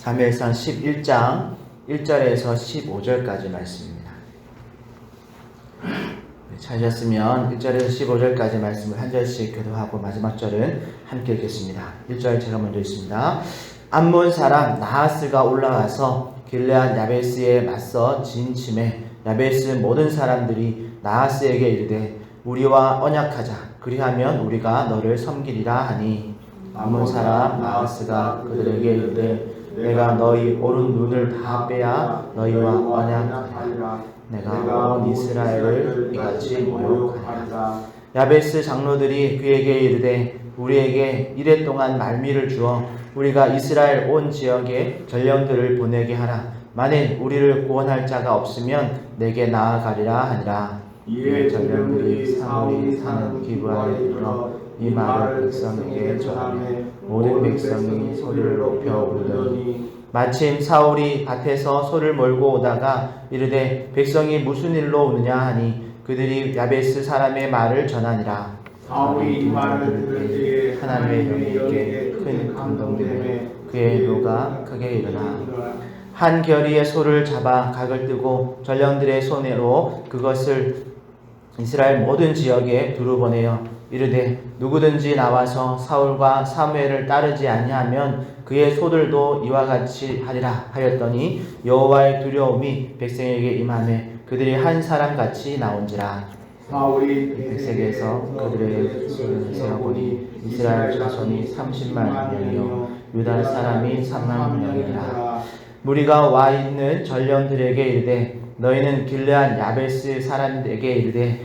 사무엘상 11장 1절에서 15절까지 말씀입니다. 찾으셨으면 1절에서 15절까지 말씀을 한 절씩 교도하고 마지막 절은 함께 읽겠습니다. 1절 제가 먼저 읽습니다. 암몬 사람 나하스가 올라와서 길르앗 야베스에 맞서 진침해 야베스 모든 사람들이 나하스에게 이르되 우리와 언약하자. 그리하면 우리가 너를 섬기리라 하니 암몬 사람 나하스가 그들에게 이르되 내가 너희 오른 눈을 다 빼야 너희와 언약하리라. 내가 온 이스라엘을 이같이 모욕하리라. 야베스 장로들이 그에게 이르되 우리에게 이레 동안 말미를 주어 우리가 이스라엘 온 지역에 전령들을 보내게 하라. 만일 우리를 구원할 자가 없으면 내게 나아가리라 하니라. 이에 전령들이 사울이 사는 기브아에 이르러 이 말을 백성에게 전하매 모든 백성이 소리를 높여 부르더니 마침 사울이 밭에서 소를 몰고 오다가 이르되 백성이 무슨 일로 오느냐 하니 그들이 야베스 사람의 말을 전하니라. 사울이 이 말을 들을 때에 하나님의 영에게 큰 감동되매 그의 노가 크게 일어나 한 결의의 소를 잡아 각을 뜨고 전령들의 손으로 그것을 이스라엘 모든 지역에 두루 보내어 이르되 누구든지 나와서 사울과 사무엘을 따르지 아니하면 그의 소들도 이와 같이 하리라 하였더니 여호와의 두려움이 백성에게 임하매 그들이 한 사람같이 나온지라. 사울이 백색에서 그들의 수를 세어보니 이스라엘 자손이 30만 명이요 유다 사람이 3만 명이라. 무리가 와 있는 전령들에게 이르되 너희는 길르앗 야베스 사람들에게 이르되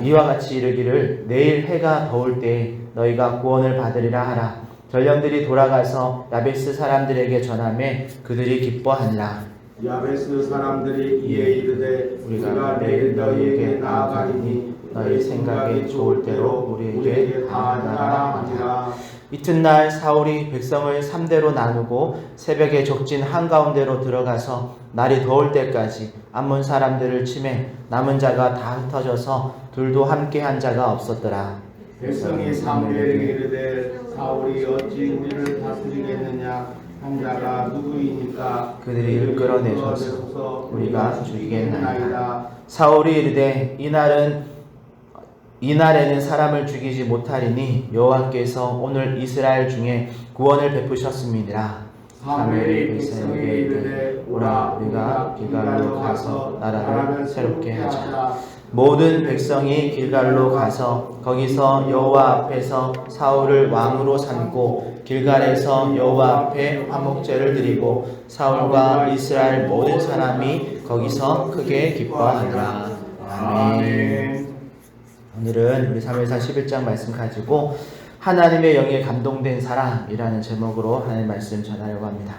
이와 같이 이르기를 내일 해가 더울 때 너희가 구원을 받으리라 하라. 전령들이 돌아가서 야베스 사람들에게 전하매 그들이 기뻐하니라. 야베스 사람들이 이에 이르되 우리가 내일 너희에게 나아가리니 너희 생각에 좋을 대로 우리에게 다하라 하니라. 이튿날 사울이 백성을 3대로 나누고 새벽에 적진 한가운데로 들어가서 날이 더울 때까지 암몬 사람들을 치매 남은 자가 다 흩어져서 둘도 함께한 자가 없었더라. 백성이 사무엘에게 이르되 사울이 어찌 우리를 다스리겠느냐. 한 자가 누구이니까 그들이 끌어내셔서 우리가 죽이겠나이다. 사울이 이르되 이날에는 사람을 죽이지 못하리니 여호와께서 오늘 이스라엘 중에 구원을 베푸셨음이니라. 사무엘이 백성에게 이르되 오라 우리가 길갈로 가서 나라를 새롭게 하자. 모든 백성이 길갈로 가서 거기서 여호와 앞에서 사울을 왕으로 삼고 길갈에서 여호와 앞에 화목제를 드리고 사울과 이스라엘 모든 사람이 거기서 크게 기뻐하더라. 아멘. 오늘은 우리 사무엘상 11장 말씀 가지고 하나님의 영에 감동된 사람이라는 제목으로 하나님의 말씀 전하려고 합니다.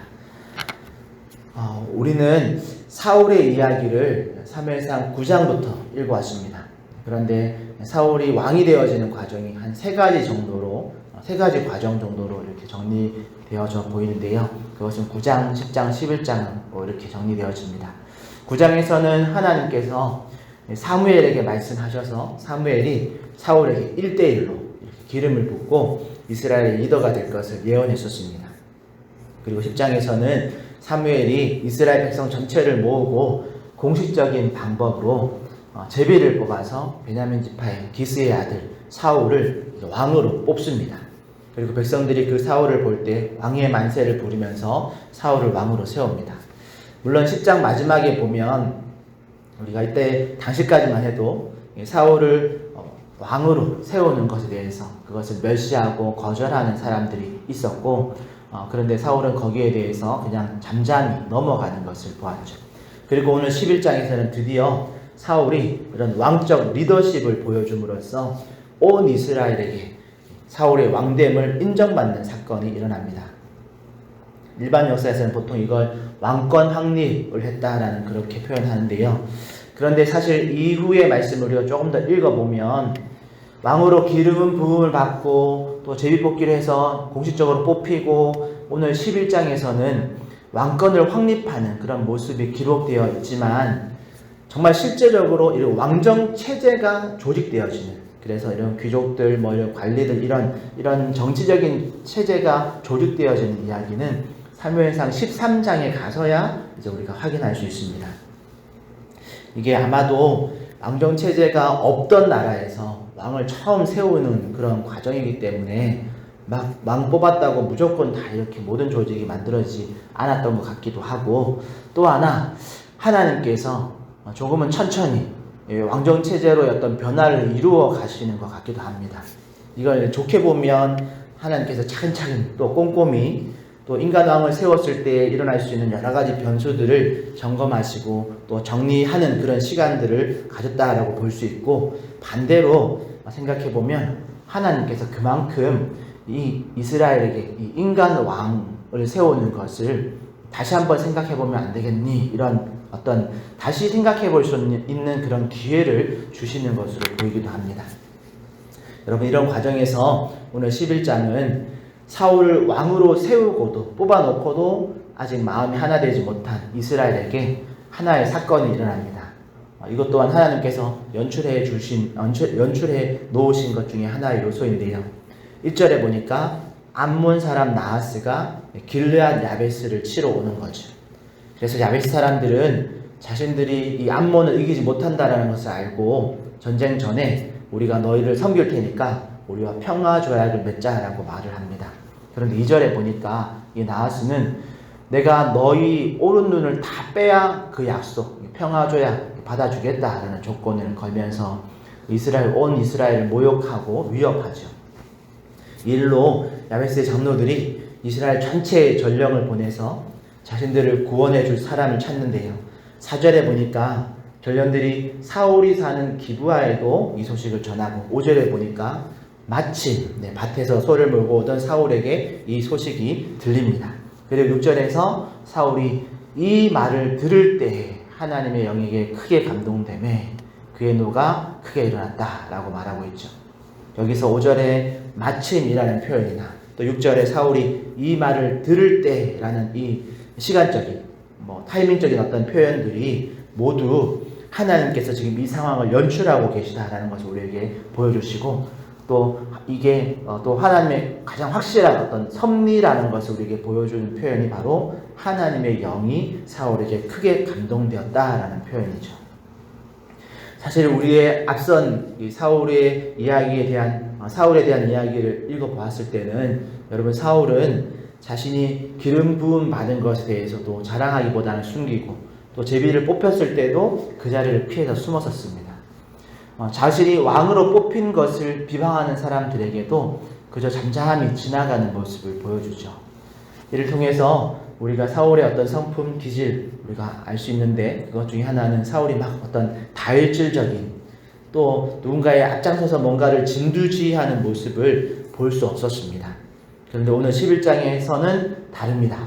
우리는 사울의 이야기를 사무엘상 9장부터 읽어왔습니다. 그런데 사울이 왕이 되어지는 과정이 한 세 가지 과정 정도로 이렇게 정리되어져 보이는데요. 그것은 9장, 10장, 11장으로 이렇게 정리되어집니다. 9장에서는 하나님께서 사무엘에게 말씀하셔서 사무엘이 사울에게 1대1로 기름을 붓고 이스라엘의 리더가 될 것을 예언했었습니다. 그리고 10장에서는 사무엘이 이스라엘 백성 전체를 모으고 공식적인 방법으로 제비를 뽑아서 베냐민 지파의 기스의 아들 사울을 왕으로 뽑습니다. 그리고 백성들이 그 사울을 볼 때 왕의 만세를 부르면서 사울을 왕으로 세웁니다. 물론 10장 마지막에 보면 우리가 이때 당시까지만 해도 사울을 왕으로 세우는 것에 대해서 그것을 멸시하고 거절하는 사람들이 있었고 그런데 사울은 거기에 대해서 그냥 잠잠히 넘어가는 것을 보았죠. 그리고 오늘 11장에서는 드디어 사울이 이런 왕적 리더십을 보여줌으로써 온 이스라엘에게 사울의 왕됨을 인정받는 사건이 일어납니다. 일반 역사에서는 보통 이걸 왕권 확립을 했다라는 그렇게 표현하는데요. 그런데 사실 이후의 말씀을 우리가 조금 더 읽어보면 왕으로 기름 부음을 받고 또 제비뽑기를 해서 공식적으로 뽑히고 오늘 11장에서는 왕권을 확립하는 그런 모습이 기록되어 있지만 정말 실제적으로 이런 왕정 체제가 조직되어지는 그래서 이런 귀족들 이런 관리들 이런 정치적인 체제가 조직되어지는 이야기는 사무엘상 13장에 가서야 이제 우리가 확인할 수 있습니다. 이게 아마도 왕정 체제가 없던 나라에서 왕을 처음 세우는 그런 과정이기 때문에 막 왕 뽑았다고 무조건 다 이렇게 모든 조직이 만들어지지 않았던 것 같기도 하고 또 하나 하나님께서 조금은 천천히 왕정 체제로의 어떤 변화를 이루어 가시는 것 같기도 합니다. 이걸 좋게 보면 하나님께서 차근차근 또 꼼꼼히 또 인간왕을 세웠을 때 일어날 수 있는 여러 가지 변수들을 점검하시고 또 정리하는 그런 시간들을 가졌다라고 볼 수 있고 반대로 생각해 보면 하나님께서 그만큼 이 이스라엘에게 이 인간왕을 세우는 것을 다시 한번 생각해 보면 안 되겠니? 이런 어떤 다시 생각해 볼 수 있는 그런 기회를 주시는 것으로 보이기도 합니다. 여러분 이런 과정에서 오늘 11장은 사울을 왕으로 세우고도 뽑아놓고도 아직 마음이 하나 되지 못한 이스라엘에게 하나의 사건이 일어납니다. 이것 또한 하나님께서 연출해 놓으신 것 중에 하나의 요소인데요. 1절에 보니까 암몬 사람 나하스가 길르앗 야베스를 치러 오는 거죠. 그래서 야베스 사람들은 자신들이 이 암몬을 이기지 못한다라는 것을 알고 전쟁 전에 우리가 너희를 섬길 테니까 우리와 평화 조약을 맺자라고 말을 합니다. 그런데 2절에 보니까 이 나하스는 내가 너희 오른 눈을 다 빼야 그 약속 평화 조약 받아주겠다라는 조건을 걸면서 온 이스라엘을 모욕하고 위협하죠. 이 일로 야베스의 장로들이 이스라엘 전체의 전령을 보내서 자신들을 구원해 줄 사람을 찾는데요. 4절에 보니까 전령들이 사울이 사는 기브아에도 이 소식을 전하고 5절에 보니까 마침 밭에서 소를 몰고 오던 사울에게 이 소식이 들립니다. 그리고 6절에서 사울이 이 말을 들을 때 하나님의 영에게 크게 감동되매 그의 노가 크게 일어났다라고 말하고 있죠. 여기서 5절에 마침이라는 표현이나 또 6절에 사울이 이 말을 들을 때라는 이 시간적인 타이밍적인 어떤 표현들이 모두 하나님께서 지금 이 상황을 연출하고 계시다라는 것을 우리에게 보여주시고 또 이게 또 하나님의 가장 확실한 어떤 섭리라는 것을 우리에게 보여주는 표현이 바로 하나님의 영이 사울에게 크게 감동되었다라는 표현이죠. 사실 우리의 앞선 이 사울에 대한 이야기를 읽어보았을 때는 여러분 사울은 자신이 기름 부음 받은 것에 대해서도 자랑하기보다는 숨기고 또 제비를 뽑혔을 때도 그 자리를 피해서 숨었었습니다. 자신이 왕으로 뽑힌 것을 비방하는 사람들에게도 그저 잠잠히 지나가는 모습을 보여주죠. 이를 통해서 우리가 사울의 어떤 성품, 기질 우리가 알 수 있는데 그것 중에 하나는 사울이 막 어떤 다혈질적인 또 누군가의 앞장서서 뭔가를 진두지휘하는 모습을 볼 수 없었습니다. 그런데 오늘 11장에서는 다릅니다.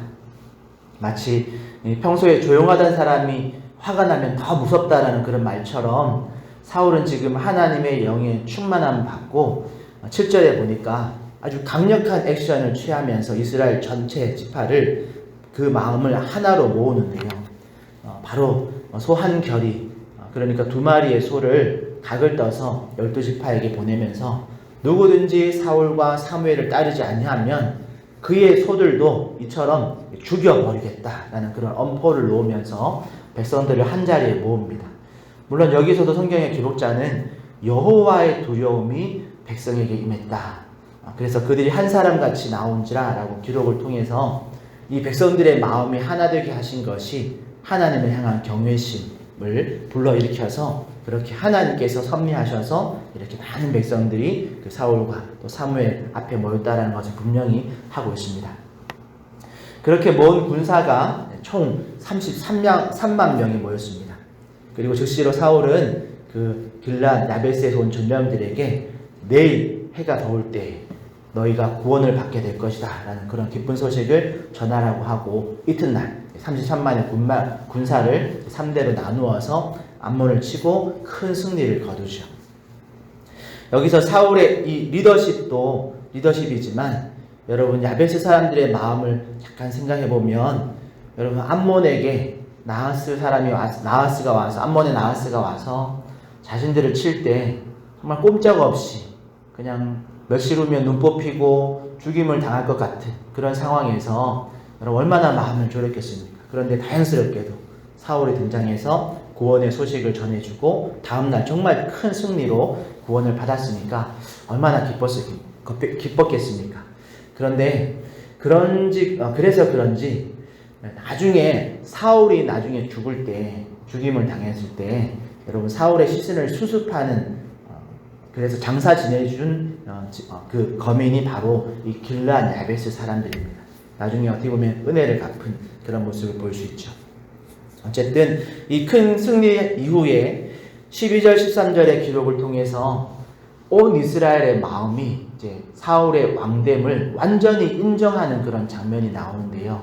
마치 평소에 조용하던 사람이 화가 나면 더 무섭다라는 그런 말처럼 사울은 지금 하나님의 영의 충만함을 받고 7절에 보니까 아주 강력한 액션을 취하면서 이스라엘 전체 지파를 그 마음을 하나로 모으는데요. 바로 소 한 결이 그러니까 2마리의 소를 각을 떠서 12지파에게 보내면서 누구든지 사울과 사무엘을 따르지 아니하면 그의 소들도 이처럼 죽여버리겠다라는 그런 엄포를 놓으면서 백성들을 한자리에 모읍니다. 물론 여기서도 성경의 기록자는 여호와의 두려움이 백성에게 임했다. 그래서 그들이 한 사람같이 나온지라 라고 기록을 통해서 이 백성들의 마음이 하나 되게 하신 것이 하나님을 향한 경외심을 불러일으켜서 그렇게 하나님께서 섭리하셔서 이렇게 많은 백성들이 그 사울과 또 사무엘 앞에 모였다라는 것을 분명히 하고 있습니다. 그렇게 모은 군사가 총 33만 명이 모였습니다. 그리고 즉시로 사울은 그 길앗 야베스에서 온 전령들에게 내일 해가 더울 때 너희가 구원을 받게 될 것이다 라는 그런 기쁜 소식을 전하라고 하고 이튿날 33만의 군사를 3대로 나누어서 암몬을 치고 큰 승리를 거두죠. 여기서 사울의 이 리더십도 리더십이지만 여러분 야베스 사람들의 마음을 잠깐 생각해 보면 여러분 암몬에게 나하스가 와서 암몬의 나하스가 와서 자신들을 칠 때 정말 꼼짝없이 그냥 며칠 후면 눈 뽑히고 죽임을 당할 것 같은 그런 상황에서 여러분 얼마나 마음을 졸였겠습니까? 그런데 다행스럽게도 사울이 등장해서 구원의 소식을 전해주고 다음날 정말 큰 승리로 구원을 받았으니까 얼마나 기뻤겠습니까? 그런데 그래서 그런지 나중에 사울이 나중에 죽임을 당했을 때 여러분 사울의 시신을 수습하는 그래서 장사 지내준 그 거민이 바로 이 길앗 야베스 사람들입니다. 나중에 어떻게 보면 은혜를 갚은 그런 모습을 볼 수 있죠. 어쨌든 이 큰 승리 이후에 12절 13절의 기록을 통해서 온 이스라엘의 마음이 이제 사울의 왕됨을 완전히 인정하는 그런 장면이 나오는데요.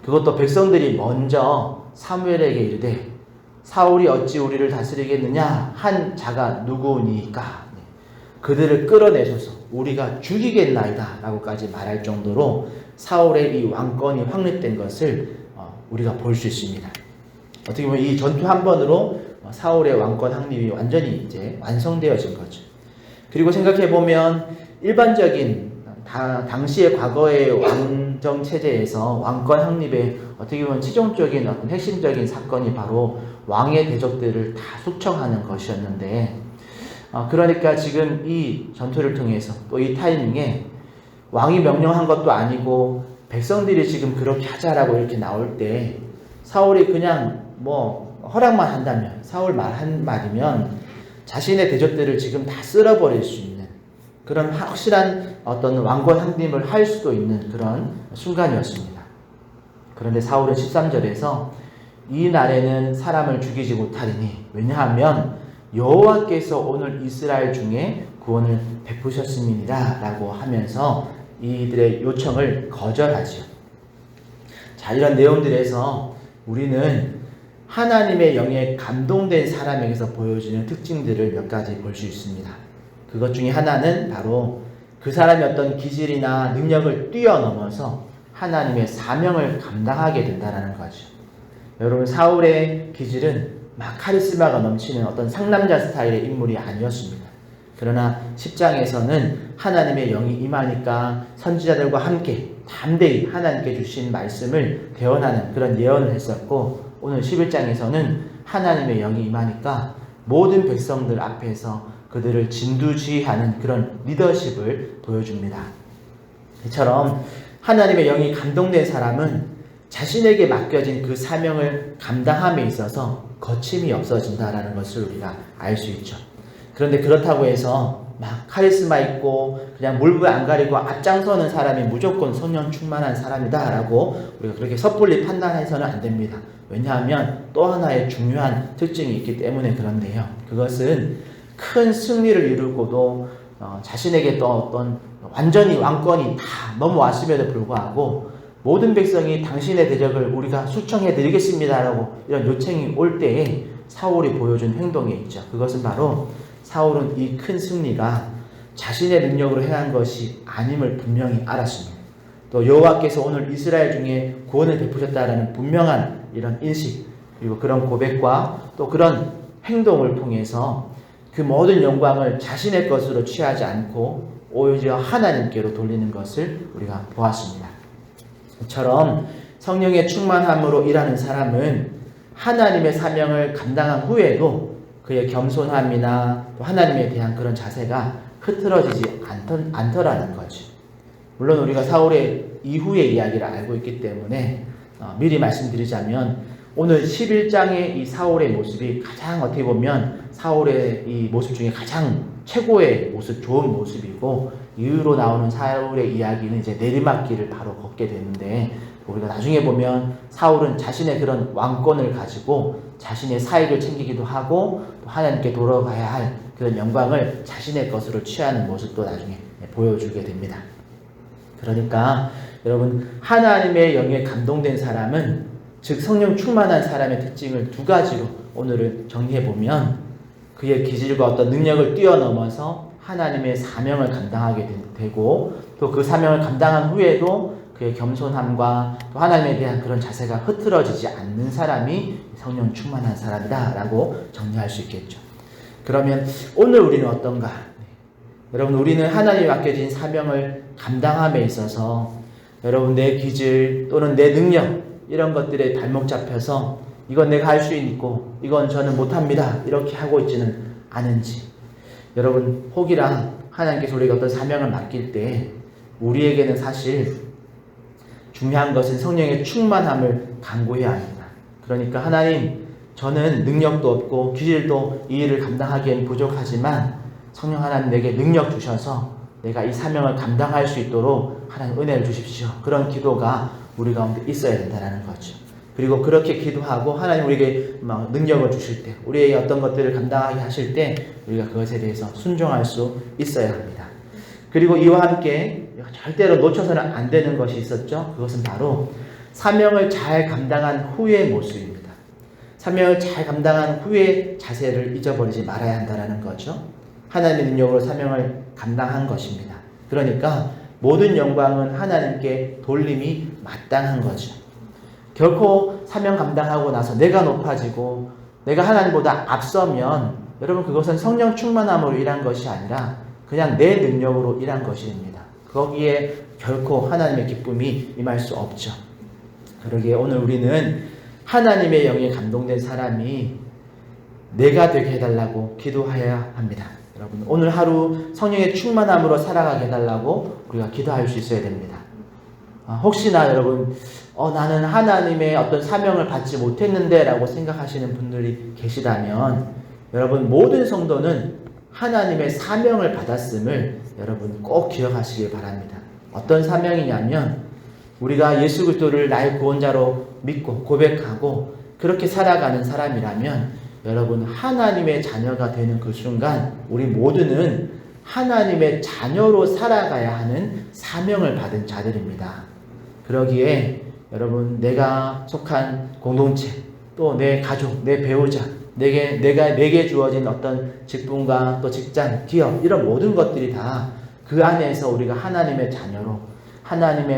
그것도 백성들이 먼저 사무엘에게 이르되 사울이 어찌 우리를 다스리겠느냐 한 자가 누구니까 그들을 끌어내셔서 우리가 죽이겠나이다 라고까지 말할 정도로 사울의 이 왕권이 확립된 것을 우리가 볼 수 있습니다. 어떻게 보면 이 전투 한 번으로 사울의 왕권 확립이 완전히 이제 완성되어진 거죠. 그리고 생각해 보면 일반적인 당시의 과거의 왕정 체제에서 왕권 확립의 어떻게 보면 최종적인 어떤 핵심적인 사건이 바로 왕의 대적들을 다 숙청하는 것이었는데 그러니까 지금 이 전투를 통해서 또 이 타이밍에 왕이 명령한 것도 아니고 백성들이 지금 그렇게 하자라고 이렇게 나올 때 사울이 그냥 허락만 한다면 사울 말 한마디면 자신의 대적들을 지금 다 쓸어버릴 수 있는 그런 확실한 어떤 왕권 확립을 할 수도 있는 그런 순간이었습니다. 그런데 사울은 13절에서 이 날에는 사람을 죽이지 못하리니 왜냐하면 여호와께서 오늘 이스라엘 중에 구원을 베푸셨음이니라 라고 하면서 이들의 요청을 거절하죠. 자, 이런 내용들에서 우리는 하나님의 영에 감동된 사람에게서 보여주는 특징들을 몇 가지 볼 수 있습니다. 그것 중에 하나는 바로 그 사람의 어떤 기질이나 능력을 뛰어넘어서 하나님의 사명을 감당하게 된다는 거죠. 여러분 사울의 기질은 막 카리스마가 넘치는 어떤 상남자 스타일의 인물이 아니었습니다. 그러나 10장에서는 하나님의 영이 임하니까 선지자들과 함께 담대히 하나님께 주신 말씀을 대언하는 그런 예언을 했었고, 오늘 11장에서는 하나님의 영이 임하니까 모든 백성들 앞에서 그들을 진두지휘하는 그런 리더십을 보여줍니다. 이처럼 하나님의 영이 감동된 사람은 자신에게 맡겨진 그 사명을 감당함에 있어서 거침이 없어진다라는 것을 우리가 알 수 있죠. 그런데 그렇다고 해서 막 카리스마 있고 그냥 물불 안 가리고 앞장서는 사람이 무조건 성령 충만한 사람이다라고 우리가 그렇게 섣불리 판단해서는 안 됩니다. 왜냐하면 또 하나의 중요한 특징이 있기 때문에 그런데요. 그것은 큰 승리를 이루고도 자신에게 또 어떤 완전히 왕권이 다 넘어왔음에도 불구하고 모든 백성이 당신의 대적을 우리가 수청해 드리겠습니다라고 이런 요청이 올 때에 사울이 보여준 행동이 있죠. 그것은 바로 사울은 이 큰 승리가 자신의 능력으로 행한 것이 아님을 분명히 알았습니다. 또 여호와께서 오늘 이스라엘 중에 구원을 베푸셨다라는 분명한 이런 인식, 그리고 그런 고백과 또 그런 행동을 통해서 그 모든 영광을 자신의 것으로 취하지 않고 오히려 하나님께로 돌리는 것을 우리가 보았습니다. 이처럼 성령의 충만함으로 일하는 사람은 하나님의 사명을 감당한 후에도 그의 겸손함이나 또 하나님에 대한 그런 자세가 흐트러지지 않더라는 거죠. 물론 우리가 사울의 이후의 이야기를 알고 있기 때문에 미리 말씀드리자면 오늘 11장의 이 사울의 모습이 가장 어떻게 보면 사울의 이 모습 중에 가장 최고의 모습, 좋은 모습이고, 이후로 나오는 사울의 이야기는 이제 내리막길을 바로 걷게 되는데, 우리가 나중에 보면 사울은 자신의 그런 왕권을 가지고 자신의 사익을 챙기기도 하고 또 하나님께 돌아가야 할 그런 영광을 자신의 것으로 취하는 모습도 나중에 보여주게 됩니다. 그러니까 여러분, 하나님의 영에 감동된 사람은, 즉 성령 충만한 사람의 특징을 두 가지로 오늘은 정리해보면, 그의 기질과 어떤 능력을 뛰어넘어서 하나님의 사명을 감당하게 되고, 또 그 사명을 감당한 후에도 그의 겸손함과 또 하나님에 대한 그런 자세가 흐트러지지 않는 사람이 성령 충만한 사람이다 라고 정리할 수 있겠죠. 그러면 오늘 우리는 어떤가? 여러분, 우리는 하나님이 맡겨진 사명을 감당함에 있어서 여러분, 내 기질 또는 내 능력 이런 것들에 발목 잡혀서 이건 내가 할 수 있고 이건 저는 못합니다 이렇게 하고 있지는 않은지, 여러분, 혹이랑 하나님께서 우리에게 어떤 사명을 맡길 때 우리에게는 사실 중요한 것은 성령의 충만함을 간구해야 합니다. 그러니까 하나님, 저는 능력도 없고 기질도 이 일을 감당하기엔 부족하지만 성령 하나님 내게 능력 주셔서 내가 이 사명을 감당할 수 있도록 하나님 은혜를 주십시오. 그런 기도가 우리 가운데 있어야 된다는 거죠. 그리고 그렇게 기도하고 하나님 우리에게 능력을 주실 때, 우리에게 어떤 것들을 감당하게 하실 때 우리가 그것에 대해서 순종할 수 있어야 합니다. 그리고 이와 함께 절대로 놓쳐서는 안 되는 것이 있었죠. 그것은 바로 사명을 잘 감당한 후의 모습입니다. 사명을 잘 감당한 후의 자세를 잊어버리지 말아야 한다는 거죠. 하나님의 능력으로 사명을 감당한 것입니다. 그러니까 모든 영광은 하나님께 돌림이 마땅한 거죠. 결코 사명 감당하고 나서 내가 높아지고 내가 하나님보다 앞서면 여러분, 그것은 성령 충만함으로 일한 것이 아니라 그냥 내 능력으로 일한 것입니다. 거기에 결코 하나님의 기쁨이 임할 수 없죠. 그러기에 오늘 우리는 하나님의 영에 감동된 사람이 내가 되게 해달라고 기도해야 합니다. 여러분, 오늘 하루 성령의 충만함으로 살아가게 해달라고 우리가 기도할 수 있어야 됩니다. 혹시나 여러분, 나는 하나님의 어떤 사명을 받지 못했는데 라고 생각하시는 분들이 계시다면, 여러분, 모든 성도는 하나님의 사명을 받았음을 여러분 꼭 기억하시길 바랍니다. 어떤 사명이냐면, 우리가 예수 그리스도를 나의 구원자로 믿고 고백하고 그렇게 살아가는 사람이라면 여러분, 하나님의 자녀가 되는 그 순간 우리 모두는 하나님의 자녀로 살아가야 하는 사명을 받은 자들입니다. 그러기에 여러분, 내가 속한 공동체, 또 내 가족, 내 배우자, 내게 주어진 어떤 직분과 또 직장, 기업, 이런 모든 것들이 다 그 안에서 우리가 하나님의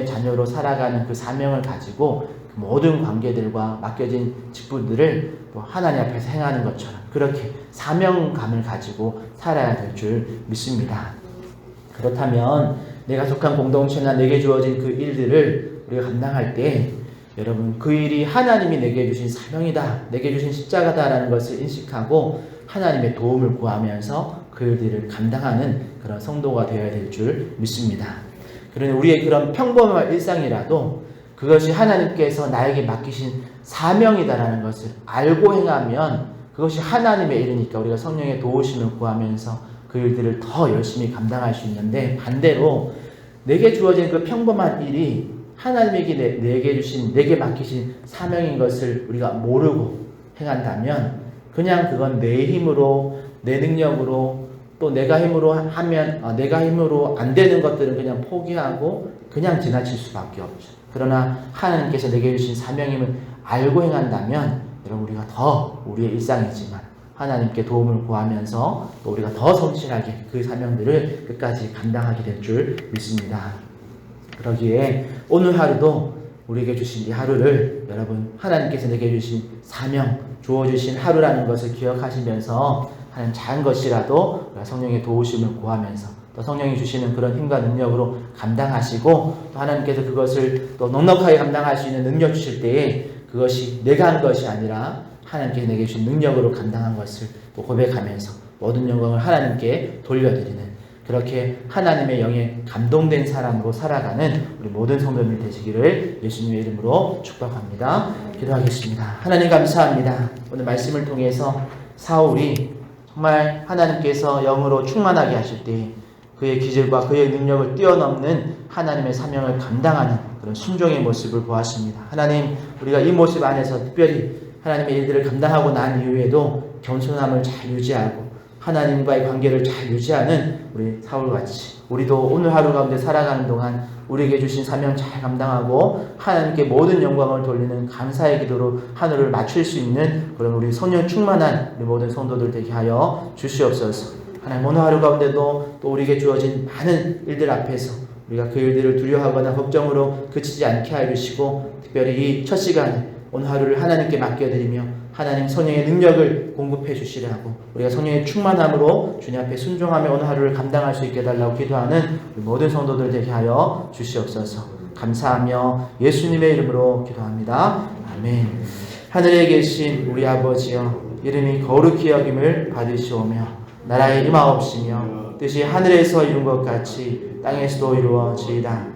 자녀로 살아가는 그 사명을 가지고 그 모든 관계들과 맡겨진 직분들을 또 하나님 앞에서 행하는 것처럼 그렇게 사명감을 가지고 살아야 될 줄 믿습니다. 그렇다면 내가 속한 공동체나 내게 주어진 그 일들을 우리가 감당할 때 여러분 그 일이 하나님이 내게 주신 사명이다, 내게 주신 십자가다라는 것을 인식하고 하나님의 도움을 구하면서 그 일들을 감당하는 그런 성도가 되어야 될 줄 믿습니다. 그러니 우리의 그런 평범한 일상이라도 그것이 하나님께서 나에게 맡기신 사명이다라는 것을 알고 행하면 그것이 하나님의 일이니까 우리가 성령의 도우심을 구하면서 그 일들을 더 열심히 감당할 수 있는데, 반대로 내게 주어진 그 평범한 일이 하나님에게 내게 주신, 내게 맡기신 사명인 것을 우리가 모르고 행한다면 그냥 그건 내 힘으로, 내 능력으로, 또 내가 힘으로 하면 내가 힘으로 안 되는 것들은 그냥 포기하고 그냥 지나칠 수밖에 없죠. 그러나 하나님께서 내게 주신 사명임을 알고 행한다면 여러분 우리가 더 우리의 일상이지만 하나님께 도움을 구하면서 또 우리가 더 성실하게 그 사명들을 끝까지 감당하게 될 줄 믿습니다. 그러기에 오늘 하루도 우리에게 주신 이 하루를 여러분 하나님께서 내게 주신 사명, 주어주신 하루라는 것을 기억하시면서 하는 작은 것이라도 성령의 도우심을 구하면서 또 성령이 주시는 그런 힘과 능력으로 감당하시고 또 하나님께서 그것을 또 넉넉하게 감당할 수 있는 능력 주실 때에 그것이 내가 한 것이 아니라 하나님께서 내게 주신 능력으로 감당한 것을 또 고백하면서 모든 영광을 하나님께 돌려드리는 그렇게 하나님의 영에 감동된 사람으로 살아가는 우리 모든 성도들 되시기를 예수님의 이름으로 축복합니다. 기도하겠습니다. 하나님 감사합니다. 오늘 말씀을 통해서 사울이 정말 하나님께서 영으로 충만하게 하실 때 그의 기질과 그의 능력을 뛰어넘는 하나님의 사명을 감당하는 그런 순종의 모습을 보았습니다. 하나님, 우리가 이 모습 안에서 특별히 하나님의 일들을 감당하고 난 이후에도 겸손함을 잘 유지하고 하나님과의 관계를 잘 유지하는 우리 사울같이 우리도 오늘 하루 가운데 살아가는 동안 우리에게 주신 사명 잘 감당하고 하나님께 모든 영광을 돌리는 감사의 기도로 하늘을 맞출 수 있는 그런 우리 성령 충만한 우리 모든 성도들 되게 하여 주시옵소서. 하나님 오늘 하루 가운데도 또 우리에게 주어진 많은 일들 앞에서 우리가 그 일들을 두려워하거나 걱정으로 그치지 않게 하여 주시고 특별히 이 첫 시간에 오늘 하루를 하나님께 맡겨드리며 하나님 성령의 능력을 공급해 주시라고 우리가 성령의 충만함으로 주님 앞에 순종하며 오늘 하루를 감당할 수 있게 해달라고 기도하는 우리 모든 성도들 되게 하여 주시옵소서. 감사하며 예수님의 이름으로 기도합니다. 아멘. 하늘에 계신 우리 아버지여, 이름이 거룩히 여김을 받으시오며 나라의 임하옵시며 뜻이 하늘에서 이룬 것 같이 땅에서도 이루어지이다.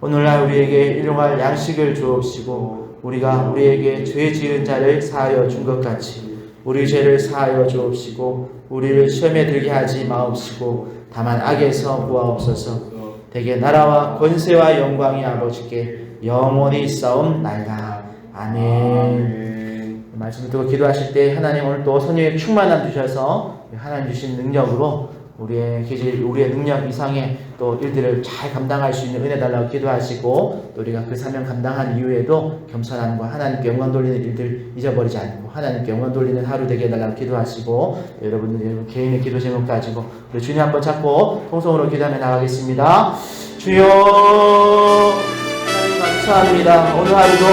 오늘날 우리에게 일용할 양식을 주옵시고 우리가 우리에게 죄 지은 자를 사하여 준 것 같이 우리 죄를 사하여 주옵시고 우리를 시험에 들게 하지 마옵시고 다만 악에서 구하옵소서. 대개 나라와 권세와 영광이 아버지께 영원히 있사옵나이다. 아멘. 말씀을 듣고 기도하실 때 하나님 오늘 또 성령의 충만함 주셔서 하나님 주신 능력으로 우리의 기질, 우리의 능력 이상의 또 일들을 잘 감당할 수 있는 은혜 달라고 기도하시고 또 우리가 그 사명 감당한 이후에도 겸손함과 하나님께 영광 돌리는 일들 잊어버리지 않고 하나님께 영광 돌리는 하루 되게 해달라고 기도하시고 여러분 개인의 기도 제목 가지고 우리 주님 한번 잡고 통성으로 기도하며 나가겠습니다. 주여 하나님 감사합니다. 오늘 하루도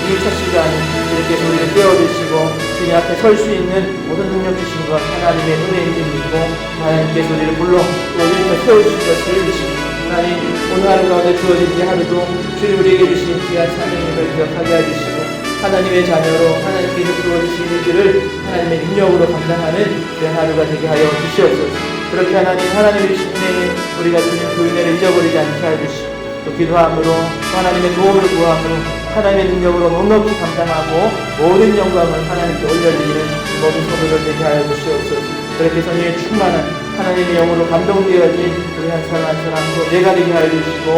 이 첫 시간 이렇게 우리를 깨워주시고 주님 앞에 설 수 있는 모든 능력 주신 것 하나님의 은혜인 줄 믿고 하나님께서 우리를 불러 또 일으켜 세우실 것을 믿습니다. 하나님 오늘 하루 가운데 주어진 이 하루도 주님 우리에게 주신 귀한 사명임을 기억하게 해주시고 하나님의 자녀로 하나님께서 주어주신 일들을 하나님의 능력으로 감당하는 귀한 하루가 되게 하여 주시옵소서. 그렇게 하나님의 주신 은혜에 우리가 주님 그 은혜를 잊어버리지 않게 해주시고 또 기도함으로 하나님의 도움을 구함으로 하나님의 능력으로 넉넉히 감당하고 모든 영광을 하나님께 올려드리는 모든 성도들 되게 하여 주시옵소서. 그렇게 성령의 충만한 하나님의 영으로 감동되어진 우리 한 사람 한 사람도 내가 되게 하여 주시고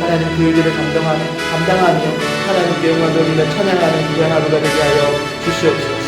하나님 그 일들을 감당하며 하나님께 영광 돌리며 찬양하는 귀한 하루가 되게 하여 주시옵소서.